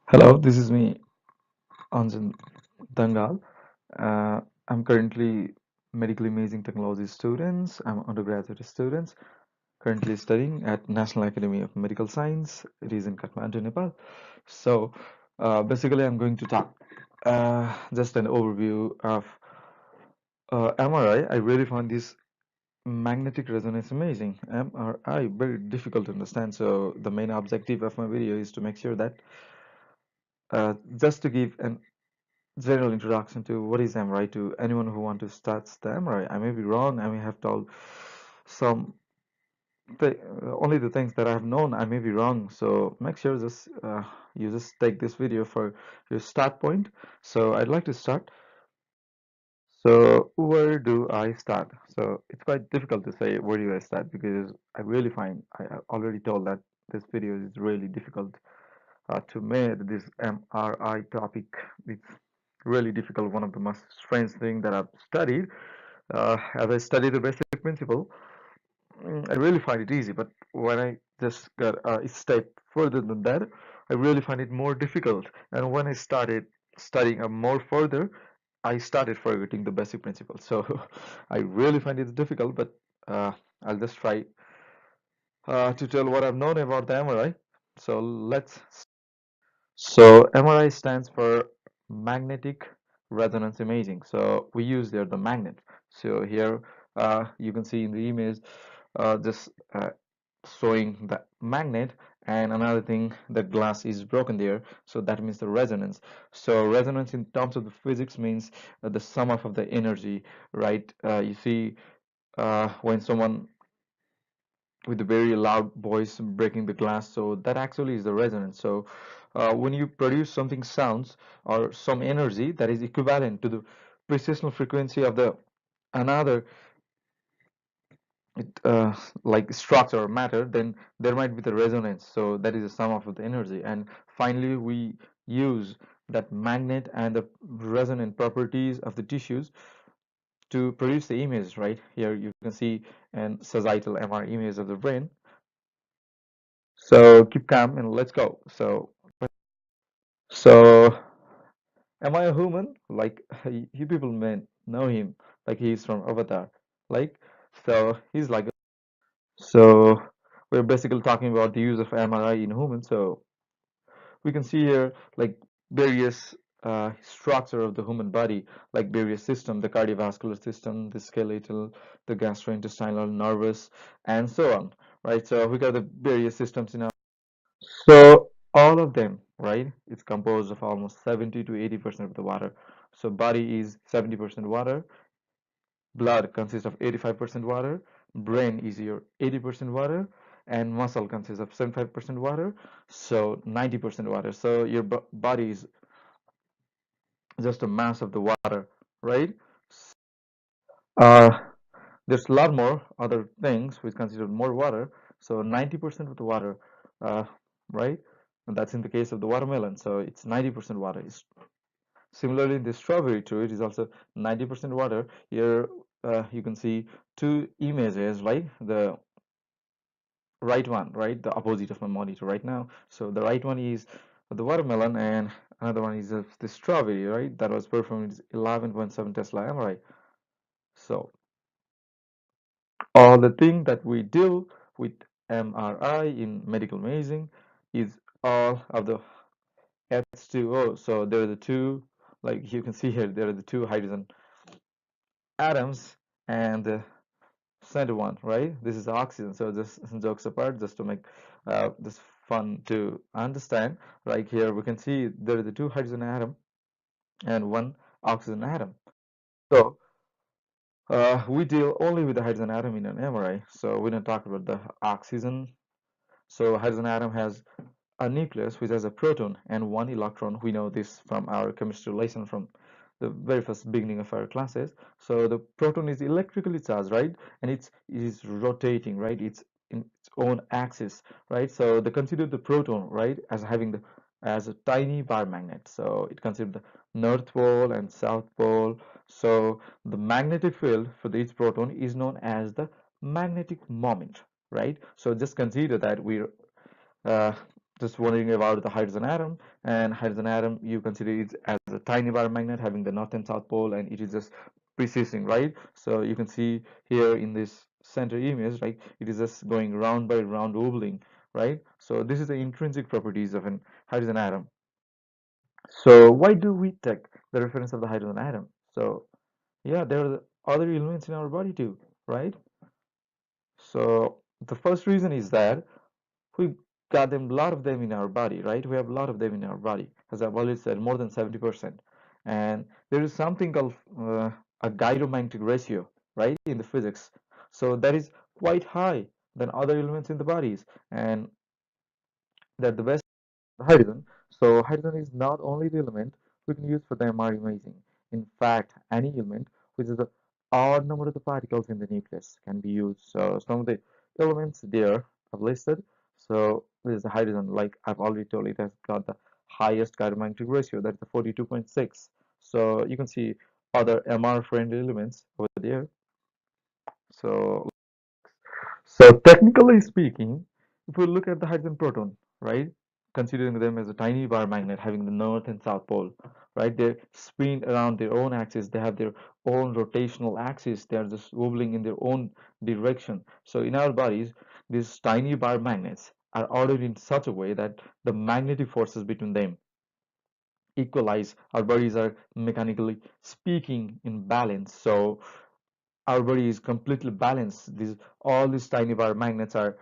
Hello, this is me, Anjan Dangal. Uh, I'm currently medical imaging technology students. I'm undergraduate students currently studying at National Academy of Medical Science. It is in Kathmandu, Nepal. So basically, I'm going to talk just an overview of MRI. I really found this magnetic resonance imaging MRI very difficult to understand. So the main objective of my video is to make sure that just to give an general introduction to what is MRI to anyone who want to start the MRI. I may be wrong. I may have told some only the things that I've known. I may be wrong. So make sure just you just take this video for your start point. So I'd like to start. So where do I start? So it's quite difficult to say where do I start because I really find I already told that this video is really difficult to make this MRI topic. It's really difficult, one of the most strange thing that I've studied. As I study the basic principle, I really find it easy, but when I just got a step further than that, I really find it more difficult. And when I started studying more further, I started forgetting the basic principles. So I really find it difficult, but uh, I'll just try to tell what I've known about the MRI. So let's So MRI stands for magnetic resonance imaging. So we use there the magnet. So here you can see in the image just showing the magnet, and another thing, the glass is broken there. So that means the resonance. So resonance in terms of the physics means the sum of the energy, right? You see when someone with a very loud voice breaking the glass, so that actually is the resonance. So when you produce something sounds or some energy that is equivalent to the precessional frequency of the another like structure or matter, then there might be the resonance. So that is the sum of the energy. And finally we use that magnet and the resonant properties of the tissues to produce the image. Right here you can see an sagittal MR image of the brain. So keep calm and let's go. So am I a human? Like you people may know him, like he's from Avatar. Like so he's like so we're basically talking about the use of MRI in humans. So we can see here like various structure of the human body, like various system, the cardiovascular system, the skeletal, the gastrointestinal, nervous, and so on. Right. So we got the various systems in our So all of them, right? It's composed of almost 70 to 80% of the water. So body is 70% water, blood consists of 85% water, brain is your 80% water, and muscle consists of 75% water, so 90% water. So your body is just a mass of the water, right? Uh, there's a lot more other things which consider more water. So 90% of the water, uh, right? And that's in the case of the watermelon. So it's 90% water. Similarly, the strawberry too, it is also 90% water. Here you can see two images, right? The right one, right? The opposite of my monitor right now. So the right one is the watermelon and another one is the strawberry, right? That was performed with 11.7 Tesla MRI. So all the thing that we do with MRI in medical imaging is all of the H2O. So there are the two, like you can see here, there are the two hydrogen atoms and the center one, right? This is oxygen. So just jokes apart, just to make this fun to understand. Right here, we can see there are the two hydrogen atom and one oxygen atom. So we deal only with the hydrogen atom in an MRI. So we don't talk about the oxygen. So hydrogen atom has a nucleus which has a proton and one electron. We know this from our chemistry lesson from the very first beginning of our classes. So the proton is electrically charged, right? And it is rotating, right? It's in its own axis, right? So they consider the proton, right, as having the as a tiny bar magnet. So it considers the north pole and south pole. So the magnetic field for each proton is known as the magnetic moment, right? So just consider that uh, just wondering about the hydrogen atom, and hydrogen atom you consider it as a tiny bar magnet having the north and south pole, and it is just precessing, right? So you can see here in this center image, right, it is just going round by round wobbling, right? So this is the intrinsic properties of an hydrogen atom. So why do we take the reference of the hydrogen atom? So yeah, there are other elements in our body too, right? So the first reason is that we got them, a lot of them in our body, right? We have a lot of them in our body, as I've already said, more than 70%. And there is something called a gyromagnetic ratio, right, in the physics. So that is quite high than other elements in the bodies, and that the best hydrogen. So hydrogen is not only the element we can use for the MR imaging. In fact, any element which is the odd number of the particles in the nucleus can be used. So some of the elements there I've listed. So this is the hydrogen, like I've already told, it has got the highest gyromagnetic ratio, that's the 42.6. So you can see other MR friendly elements over there. So technically speaking, if we look at the hydrogen proton, right, considering them as a tiny bar magnet having the north and south pole, right, they spin around their own axis, they have their own rotational axis, they are just wobbling in their own direction. So in our bodies, these tiny bar magnets are ordered in such a way that the magnetic forces between them equalize. Our bodies are mechanically speaking in balance. So our body is completely balanced. All these tiny bar magnets are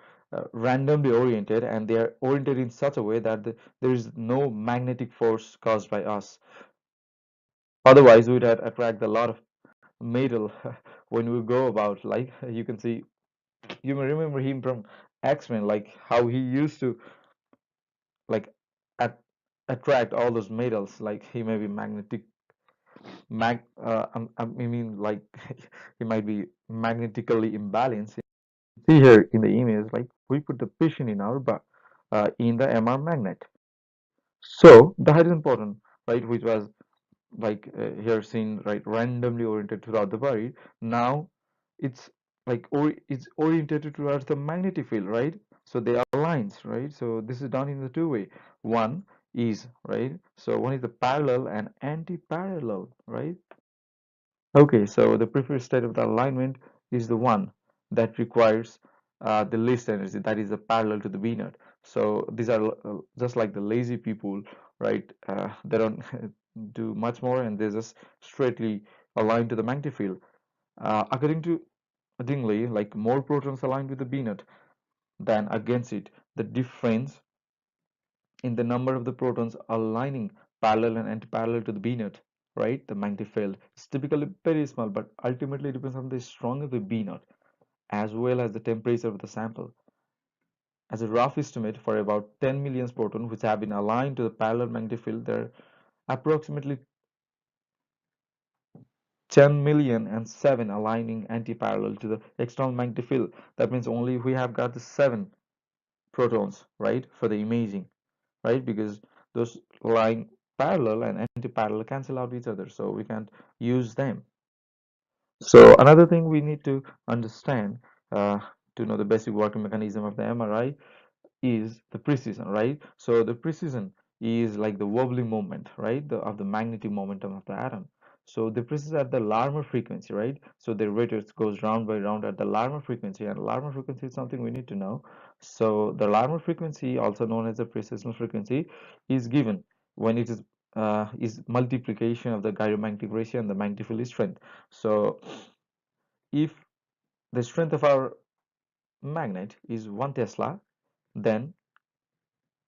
randomly oriented, and they are oriented in such a way that there is no magnetic force caused by us. Otherwise, we'd have attract a lot of metal when we go about. Like you can see, you may remember him from X-Men, like how he used to like at, attract all those metals. Like he may be magnetic I mean, like he might be magnetically imbalanced. See here in the image, like we put the piston in our in the MR magnet. So the hydrogen proton, right, which was like here seen right randomly oriented throughout the body, now it's like it's oriented towards the magnetic field, right? So they are lines, right? So this is done in the two way. One is right. So one is the parallel and anti-parallel, right? Okay, so the preferred state of the alignment is the one that requires the least energy, that is the parallel to the B naught. So these are just like the lazy people, right? They don't do much more, and they just straightly align to the magnetic field. According to Dingley, like more protons aligned with the B naught than against it. The difference in the number of the protons aligning parallel and anti-parallel to the B naught, right? The magnetic field is typically very small, but ultimately it depends on the strength of the B naught as well as the temperature of the sample. As a rough estimate, for about 10 million protons which have been aligned to the parallel magnetic field, there are approximately 10 million and 7 aligning anti-parallel to the external magnetic field. That means only we have got the 7 protons, right, for the imaging, right? Because those lying parallel and anti-parallel cancel out each other, so we can't use them. So another thing we need to understand uh, to know the basic working mechanism of the MRI is the precision, right? So the precision is like the wobbling moment, right? Of the magnetic momentum of the atom. So the precision at the Larmor frequency, right? So the rate goes round by round at the Larmor frequency, and Larmor frequency is something we need to know. So the Larmor frequency, also known as the precision frequency, is given when it is multiplication of the gyromagnetic ratio and the magnetic field strength. So if the strength of our magnet is 1 Tesla, then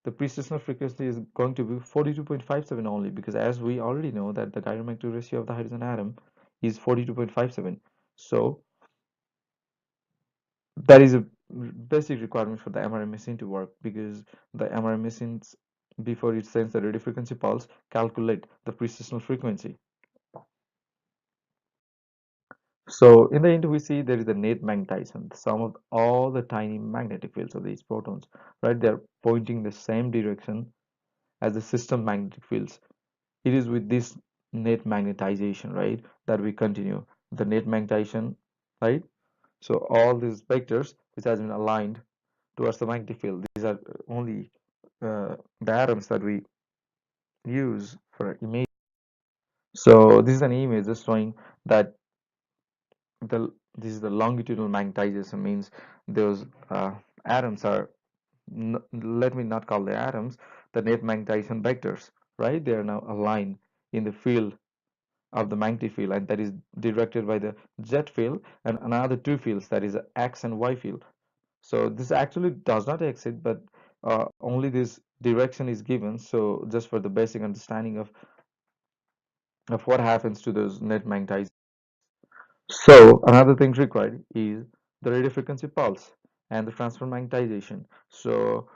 the precessional frequency is going to be 42.57 only, because as we already know that the gyromagnetic ratio of the hydrogen atom is 42.57. So that is a basic requirement for the MRI machine to work, because the MRI machines, before it sends the radio frequency pulse, calculate the precessional frequency. So in the end, we see there is a net magnetization, the sum of all the tiny magnetic fields of these protons, right? They're pointing the same direction as the system magnetic fields. It is with this net magnetization, right, that we continue the net magnetization, right? So all these vectors which has been aligned towards the magnetic field, these are only the atoms that we use for image. So this is an image just showing that the this is the longitudinal magnetization means those atoms are let me not call the atoms the net magnetization vectors, right? They are now aligned in the field of the magnetic field, and that is directed by the jet field and another two fields, that is the x and y field. So this actually does not exist, but only this direction is given. So just for the basic understanding of what happens to those net magnetization. So another thing required is the radio frequency pulse and the transfer magnetization. So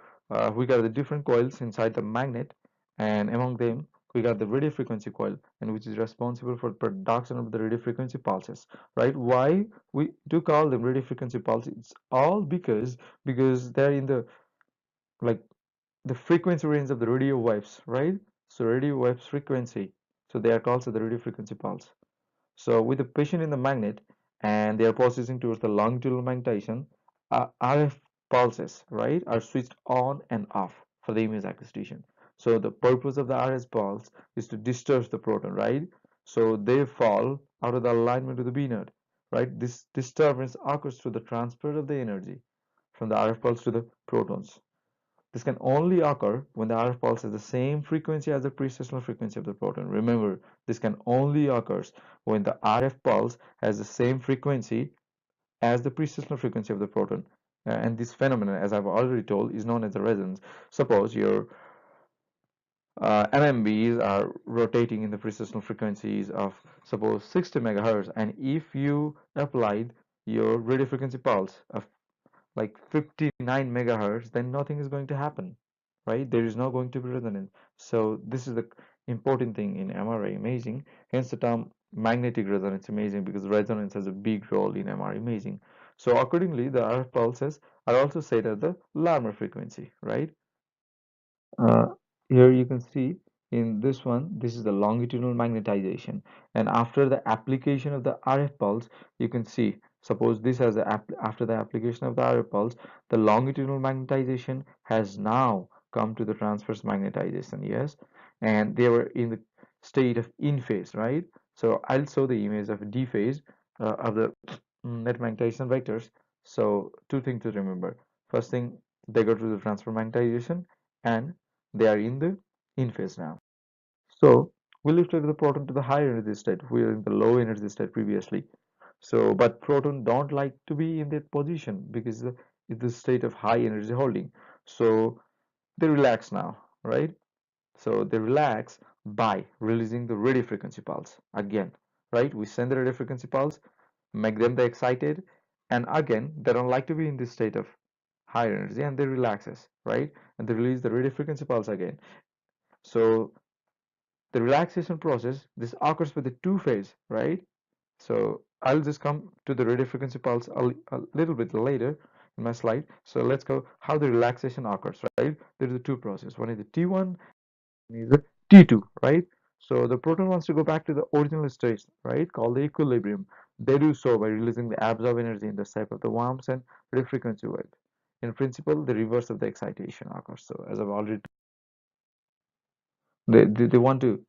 we got the different coils inside the magnet, and among them we got the radio frequency coil, and which is responsible for production of the radio frequency pulses. Right? Why we do call them radio frequency pulses? It's all because they're in the like the frequency range of the radio waves, right? So radio waves frequency. So they are called the radio frequency pulse. So with the position in the magnet and they are processing towards the longitudinal magnetization, RF pulses, right, are switched on and off for the image acquisition. So the purpose of the RF pulse is to disturb the proton, right? So they fall out of the alignment of the B node, right? This disturbance occurs through the transfer of the energy from the RF pulse to the protons. This can only occur when the RF pulse has the same frequency as the precessional frequency of the proton. Remember, this can only occur when the RF pulse has the same frequency as the precessional frequency of the proton. And this phenomenon, as I've already told, is known as the resonance. Suppose your MMBs are rotating in the precessional frequencies of suppose 60 megahertz, and if you applied your radio frequency pulse of like 59 megahertz, then nothing is going to happen, right? There is not going to be resonance. So this is the important thing in MRI imaging. Hence the term magnetic resonance imaging, because resonance has a big role in MRI imaging. So accordingly, the RF pulses are also set at the Larmor frequency, right? Uh, Here you can see in this one, this is the longitudinal magnetization. And after the application of the RF pulse, you can see, suppose this has after the application of the RF pulse, the longitudinal magnetization has now come to the transverse magnetization, yes? And they were in the state of in phase, right? So I'll show the image of D phase of the net magnetization vectors. So two things to remember. First thing, they go to the transfer magnetization, and they are in the in phase now. So we lifted the proton to the higher energy state. We are in the low energy state previously. So, but proton don't like to be in that position because it's the state of high energy holding. So they relax now, right? So they relax by releasing the radio frequency pulse again, right? We send the radio frequency pulse, make them the excited, and again they don't like to be in this state of higher energy, and they relaxes, right? And they release the radio frequency pulse again. So the relaxation process, this occurs with the two phase, right? So I'll just come to the radio frequency pulse a little bit later in my slide. So let's go how the relaxation occurs, right? There's the two process. One is the T1, is the T2, right? So the proton wants to go back to the original state, right, called the equilibrium. They do so by releasing the absorbed energy in the shape of the worms and radio frequency wave. In principle, the reverse of the excitation occurs. So as I've already, they want to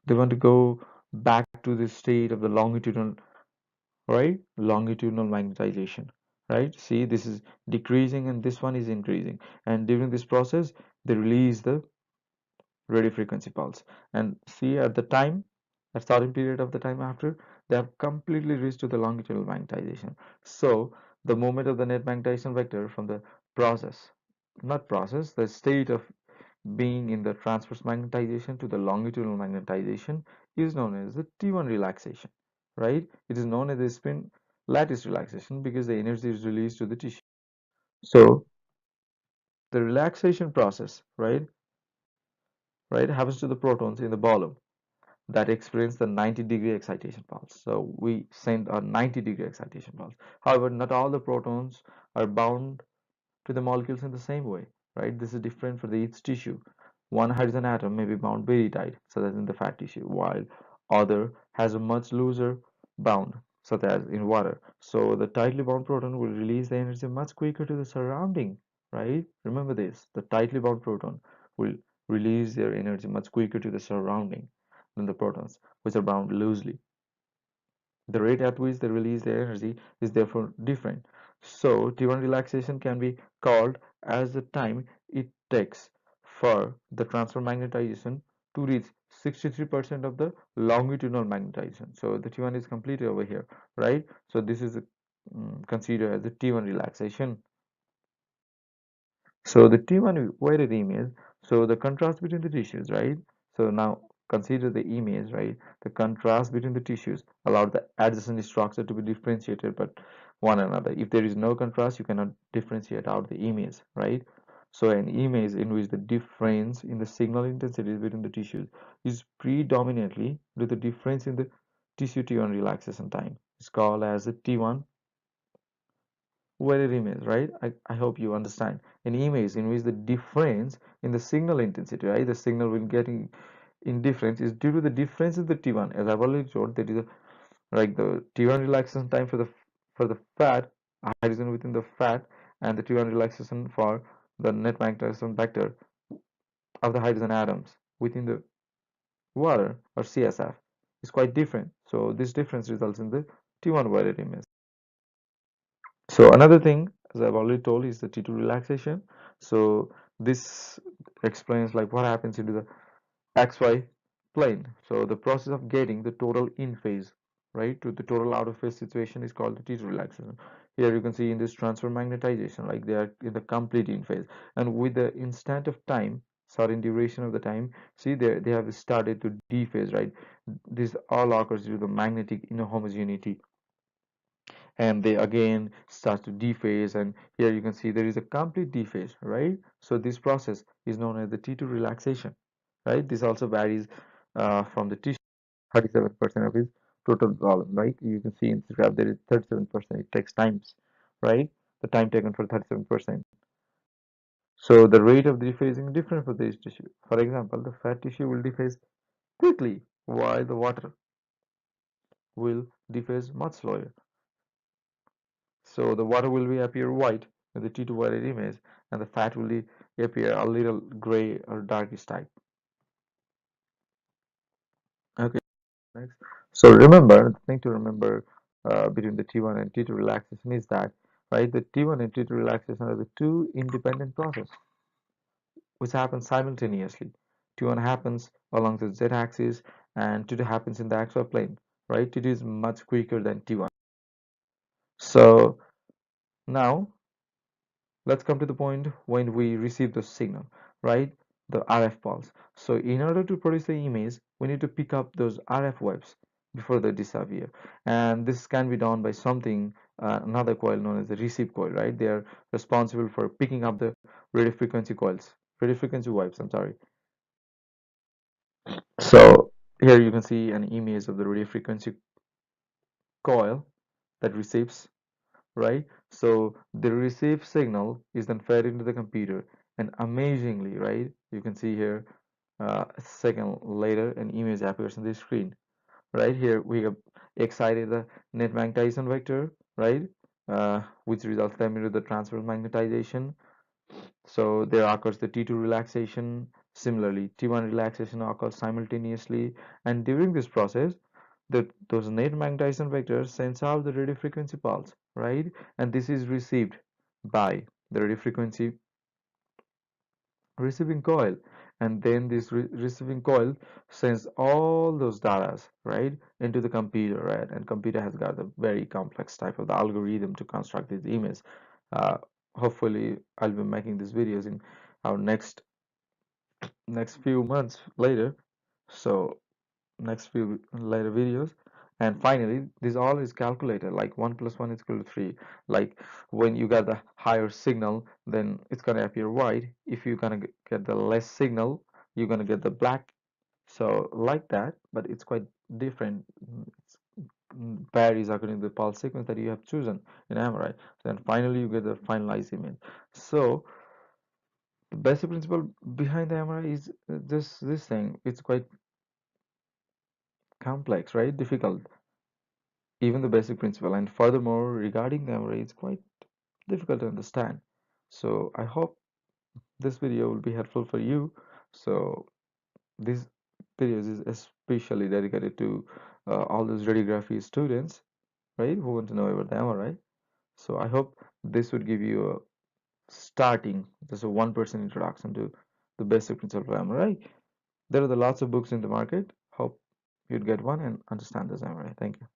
go back to the state of the longitudinal, right? Longitudinal magnetization, right? See, this is decreasing and this one is increasing. And during this process, they release the radio frequency pulse. And see, at the time, at starting period of the time after, they have completely reached to the longitudinal magnetization. So the movement of the net magnetization vector from the process, not process, the state of being in the transverse magnetization to the longitudinal magnetization is known as the T1 relaxation, right? It is known as the spin lattice relaxation because the energy is released to the tissue. So the relaxation process, right, happens to the protons in the bottom that experience the 90-degree excitation pulse. So we send a 90-degree excitation pulse. However, not all the protons are bound to the molecules in the same way, right? This is different for each tissue. One hydrogen atom may be bound very tight, such as in the fat tissue, while other has a much looser bound, such as in water. So the tightly bound proton will release the energy much quicker to the surrounding, right? Remember this, the tightly bound proton will release their energy much quicker to the surrounding than the protons, which are bound loosely. The rate at which they release their energy is therefore different. So T1 relaxation can be called as the time it takes for the transfer magnetization to reach 63% of the longitudinal magnetization. So the T1 is completed over here, right? So this is considered as the T1 relaxation. So the T1 weighted image, so the contrast between the tissues, right? So now consider the image, right? The contrast between the tissues allow the adjacent structure to be differentiated but one another. If there is no contrast, you cannot differentiate out the image, right? So an image in which the difference in the signal intensity between the tissues is predominantly due to the difference in the tissue T1 relaxation time. It's called as the T1 weighted image, right? I hope you understand. An image in which the difference in the signal intensity, right? The signal will getting in difference is due to the difference in the T1. As I've already told, that is like the T1 relaxation time for the fat, hydrogen within the fat, and the T1 relaxation for the net magnetization vector of the hydrogen atoms within the water or CSF is quite different. So this difference results in the T1 weighted image. So another thing, as I've already told, is the T2 relaxation. So this explains like what happens into the XY plane. So the process of getting the total in phase, right, to the total out of phase situation is called the T2 relaxation. Here you can see in this transfer magnetization, like they are in the complete in phase, and with the instant of time, certain duration of the time, see they have started to dephase, right? This all occurs due to the magnetic inhomogeneity, and they again start to dephase, and here you can see there is a complete dephase, right? So this process is known as the T2 relaxation, right? This also varies from the tissue. 37% of its total volume, right? You can see in this graph there is 37%. It takes times, right? The time taken for 37%. So the rate of dephasing is different for this tissue. For example, the fat tissue will dephase quickly while the water will dephase much slower. So the water will be appear white in the T2 weighted image, and the fat will appear a little gray or darkish type. Okay, next. So remember, the thing to remember between the T1 and T2 relaxation is that, right, the T1 and T2 relaxation are the two independent processes which happen simultaneously. T1 happens along the z-axis and T2 happens in the XY plane, right? T2 is much quicker than T1. So now let's come to the point when we receive the signal, right? The RF pulse. So in order to produce the image, we need to pick up those RF waves before they disappear. And this can be done by something, another coil known as the receive coil, right? They are responsible for picking up the radio frequency coils, radio frequency waves, I'm sorry. So here you can see an image of the radio frequency coil that receives, right? So the received signal is then fed into the computer, and amazingly, right, you can see here a second later an image appears on the screen. Right here we have excited the net magnetization vector, right, which results them into the transverse magnetization. So there occurs the T2 relaxation. Similarly, T1 relaxation occurs simultaneously, and during this process, those net magnetization vectors sends out the radio frequency pulse, right? And this is received by the radio frequency receiving coil, and then this receiving coil sends all those data, right, into the computer, right? And computer has got a very complex type of the algorithm to construct this image. uh, Hopefully I'll be making these videos in our next few months later, so next few later videos. And finally, this all is calculated like 1 plus 1 is equal to 3. Like when you get the higher signal, then it's gonna appear white. If you're gonna get the less signal, you're gonna get the black. So like that, but it's quite different. It's varies according to the pulse sequence that you have chosen in MRI. Then finally you get the finalized image. So the basic principle behind the MRI is this thing. It's quite complex, right? Difficult, even the basic principle. And furthermore, regarding the MRI, it's quite difficult to understand. So I hope this video will be helpful for you. So this videos is especially dedicated to all those radiography students, right, who want to know about the MRI. So I hope this would give you a starting, just a 1% introduction to the basic principle of MRI. There are the lots of books in the market. Hope you'd get one and understand this MRI. Thank you.